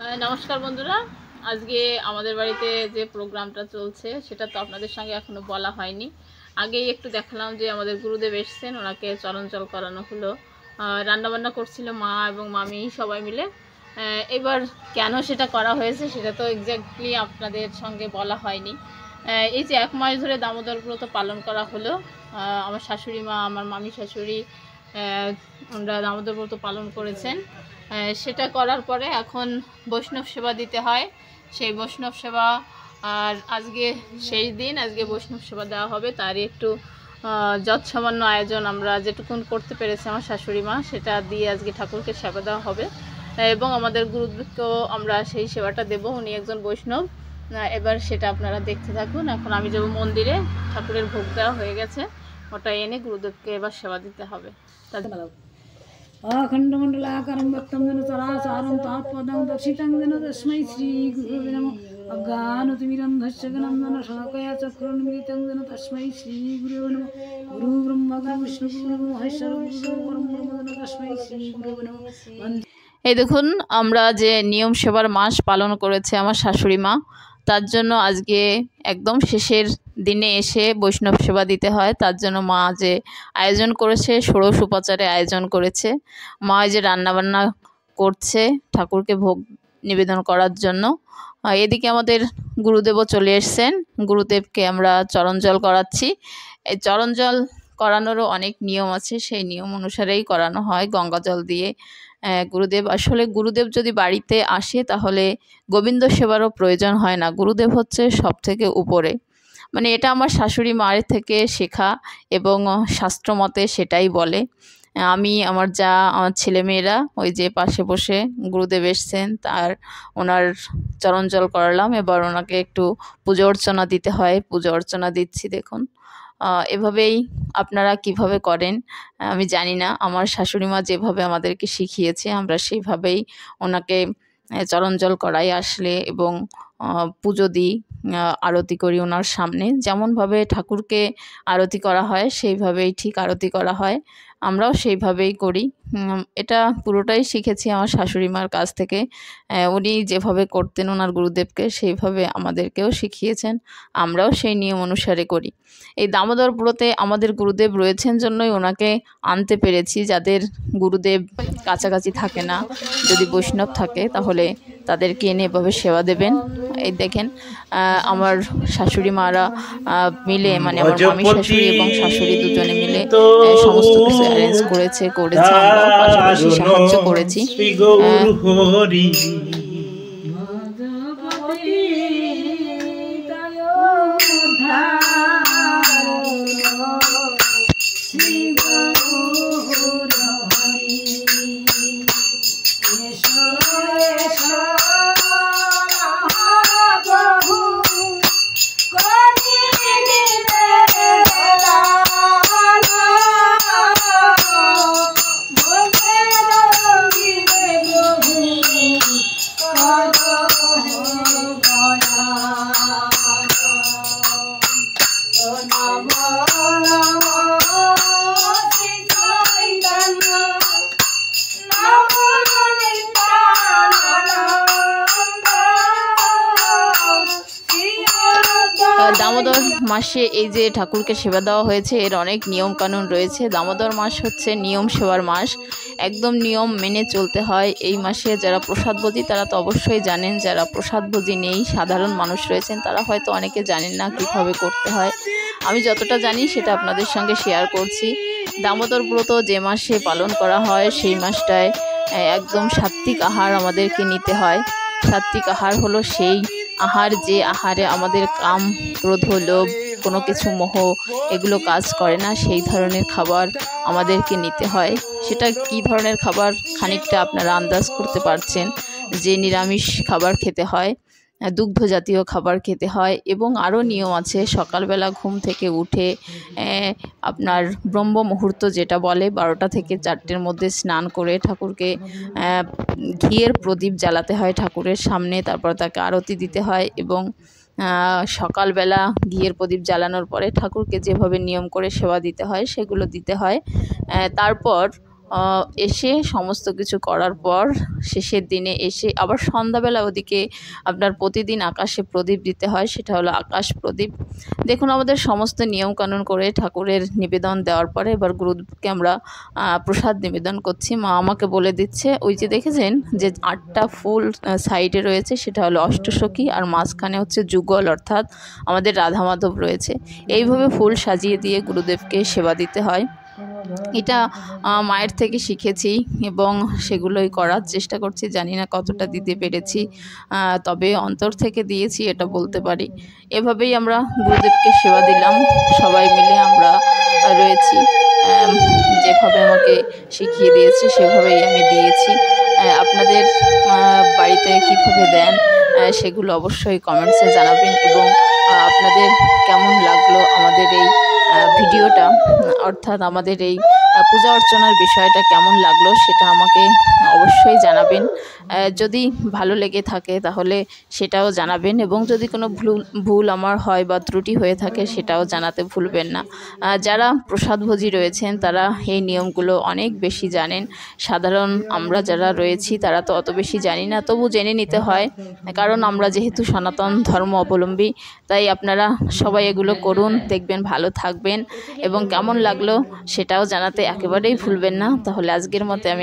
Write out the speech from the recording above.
নমস্কার বন্ধুরা, আজকে আমাদের বাড়িতে যে প্রোগ্রামটা চলছে সেটা তো আপনাদের সঙ্গে এখনো বলা হয়নি। আগেই একটু দেখালাম যে আমাদের গুরুদেব এসেছেন, ওনাকে চরণজল করানো হলো। রান্নাবান্না করছিল মা এবং মামি সবাই মিলে। এবার কেন সেটা করা হয়েছে সেটা তো এক্স্যাক্টলি আপনাদের সঙ্গে বলা হয়নি। এই যে 1 মাস ধরে দামোদর ব্রত পালন করা হলো, আমার শাশুড়ি মা, আমার মামি শাশুড়ি, ওনারা দামোদর ব্রত পালন করেছেন। সেটা করার পরে এখন বৈষ্ণব সেবা দিতে হয়, সেই বৈষ্ণব সেবা। আর আজকে সেই দিন, আজকে বৈষ্ণব সেবা দেওয়া হবে, তারই একটু যৎসামান্য আয়োজন আমরা যেটুকুন করতে পেরেছি আমার শাশুড়ি মা, সেটা দিয়ে আজকে ঠাকুরকে সেবা দেওয়া হবে এবং আমাদের গুরুদেবকেও আমরা সেই সেবাটা দেব। উনি একজন বৈষ্ণব। এবার সেটা আপনারা দেখতে থাকুন। এখন আমি যাব মন্দিরে, ঠাকুরের ভোগ দেওয়া হয়ে গেছে, ওটা এনে গুরুদেবকে এবার সেবা দিতে হবে। তাদের अखंडमंडलाकारं भक्तं जन चराचारं तात्पदं दर्शितं जन तस्मै श्रीगुरुवे नमः। अज्ञानतिमिरन्धस्य गणं शलाकया चक्रन्मिलितं जन तस्मै श्रीगुरुवे नमः। गुरु ब्रह्मा गुरु विष्णु गुरु महेश्वर गुरु परब्रह्म जन तस्मै श्रीगुरुवे नमः। এই দেখুন, আমরা যে নিয়ম সেবার মাস পালন করেছে আমার শাশুড়ি মা, তার জন্য আজকে একদম শেষের দিনে এসে বৈষ্ণব সেবা দিতে হয়। তার জন্য মা যে আয়োজন করেছে, ষোড়শ উপাচারে আয়োজন করেছে। মা যে রান্নাবান্না করছে ঠাকুরকে ভোগ নিবেদন করার জন্য। এদিকে আমাদের গুরুদেবও চলে এসছেন, গুরুদেবকে আমরা চরণজল করাচ্ছি। এই চরণজল করানোরও অনেক নিয়ম আছে, সেই নিয়ম অনুসারেই করানো হয় গঙ্গা জল দিয়ে। গুরুদেব যদি বাড়িতে আসে তাহলে গোবিন্দ সেবারও প্রয়োজন হয় না, গুরুদেব হচ্ছে সব থেকে উপরে। মানে এটা আমার শাশুড়ি মায়ের থেকে শেখা এবং শাস্ত্রমতে সেটাই বলে। আমি, আমার যা, আমার ছেলেমেয়েরা ওই যে পাশে বসে গুরুদেব এসছেন ওনার চরণজল করালাম। এবার ওনাকে একটু পুজো অর্চনা দিতে হয়, পুজো অর্চনা দিচ্ছি। দেখুন, এভাবেই আপনারা কিভাবে করেন আমি জানি না, আমার শাশুড়ি মা যেভাবে আমাদেরকে শিখিয়েছে আমরা সেইভাবেই ওনাকে চরণজল করাই আসলে এবং পুজো দিই, আরতি করি ওনার সামনে। যেমনভাবে ঠাকুরকে আরতি করা হয় সেইভাবেই ঠিক আরতি করা হয়, আমরাও সেইভাবেই করি। এটা পুরোটাই শিখেছি আমার শাশুড়ি মার কাছ থেকে। উনি যেভাবে করতেন ওনার গুরুদেবকে, সেইভাবে আমাদেরকেও শিখিয়েছেন, আমরাও সেই নিয়ম অনুসারে করি। এই দামোদর ব্রতে আমাদের গুরুদেব রয়েছেন জন্যই ওনাকে আনতে পেরেছি। যাদের গুরুদেব কাছাকাছি থাকে না, যদি বৈষ্ণব থাকে তাহলে তাদেরকে এনে এভাবে সেবা দেবেন। এই দেখেন, আমার শাশুড়ি মারা মিলে, মানে আমার মামি শাশুড়ি এবং শাশুড়ি দুজনে মিলে সমস্ত কিছু অ্যারেঞ্জ করেছে, আমরাও পাশাপাশি সাহায্য করেছি। দামোদর মাসে এই যে ঠাকুরকে সেবা দেওয়া হয়েছে, এর অনেক নিয়ম কানুন রয়েছে। দামোদর মাস হচ্ছে নিয়ম সেবার মাস, একদম নিয়ম মেনে চলতে হয়। এই মাসে যারা প্রসাদভোজী তারা তো অবশ্যই জানেন, যারা প্রসাদভোজী নেই, সাধারণ মানুষ রয়েছেন, তারা হয়তো অনেকে জানেন না কীভাবে করতে হয়। আমি যতটা জানি সেটা আপনাদের সঙ্গে শেয়ার করছি। দামোদর ব্রত যে মাসে পালন করা হয় সেই মাসটায় একদম সাত্ত্বিক আহার আমাদেরকে নিতে হয়। সাত্ত্বিক আহার হলো সেই আহার যে আহারে আমাদের কাম, ক্রোধ, লোভ, কোনো কিছু মোহ এগুলো কাজ করে না, সেই ধরনের খাবার আমাদেরকে নিতে হয়। সেটা কী ধরনের খাবার খানিকটা আপনারা আন্দাজ করতে পারছেন, যে নিরামিষ খাবার খেতে হয়, দুগ্ধ জাতীয় খাবার খেতে হয় এবং আরও নিয়ম আছে। সকালবেলা ঘুম থেকে উঠে আপনার ব্রহ্ম মুহূর্ত যেটা বলে 12টা থেকে 4টের মধ্যে স্নান করে ঠাকুরকে ঘিয়ের প্রদীপ জ্বালাতে হয় ঠাকুরের সামনে, তারপর তাকে আরতি দিতে হয় এবং সকালবেলা ঘিয়ের প্রদীপ জ্বালানোর পরে ঠাকুরকে যেভাবে নিয়ম করে সেবা দিতে হয় সেগুলো দিতে হয়। তারপর এসে সমস্ত কিছু করার পর শেষের দিনে এসে আবার সন্ধ্যাবেলা ওদিকে আপনার প্রতিদিন আকাশে প্রদীপ দিতে হয়, সেটা হলো আকাশ প্রদীপ। দেখুন আমাদের সমস্ত নিয়মকানুন করে ঠাকুরের নিবেদন দেওয়ার পরে এবার গুরুদেবকে আমরা প্রসাদ নিবেদন করছি। মা আমাকে বলে দিচ্ছে, ওই যে দেখেছেন যে 8টা ফুল সাইডে রয়েছে সেটা হলো অষ্টসখী, আর মাঝখানে হচ্ছে যুগল অর্থাৎ আমাদের রাধা মাধব রয়েছে। এইভাবে ফুল সাজিয়ে দিয়ে গুরুদেবকে সেবা দিতে হয়। এটা মায়ের থেকে শিখেছি এবং সেগুলোই করার চেষ্টা করছি। জানি না কতটা দিতে পেরেছি, তবে অন্তর থেকে দিয়েছি এটা বলতে পারি। এভাবেই আমরা গুরুদেবকে সেবা দিলাম, সবাই মিলে আমরা রয়েছি। যেভাবে আমাকে শিখিয়ে দিয়েছে সেভাবেই আমি দিয়েছি। আপনাদের বাড়িতে কীভাবে দেন সেগুলো অবশ্যই কমেন্টসে জানাবেন, এবং আপনাদের কেমন লাগলো আমাদের এই ভিডিওটা, অর্থাৎ আমাদের এই পূজা অর্চনার বিষয়টা কেমন লাগলো সেটা আমাকে অবশ্যই জানাবেন। যদি ভালো লেগে থাকে তাহলে সেটাও জানাবেন, এবং যদি কোনো ভুল আমার হয় বা ত্রুটি হয়ে থাকে সেটাও জানাতে ভুলবেন না। যারা প্রসাদভোজী রয়েছেন তারা এই নিয়মগুলো অনেক বেশি জানেন। সাধারণ আমরা যারা রয়েছি তারা তো অত বেশি জানি না, তবু জেনে নিতে হয়, কারণ আমরা যেহেতু সনাতন ধর্ম অবলম্বী। তাই আপনারা সবাই এগুলো করুন, দেখবেন ভালো থাকবেন, এবং কেমন লাগলো সেটাও জানাতে একেবারেই ভুলবেন না। তাহলে আজকের মতো আমি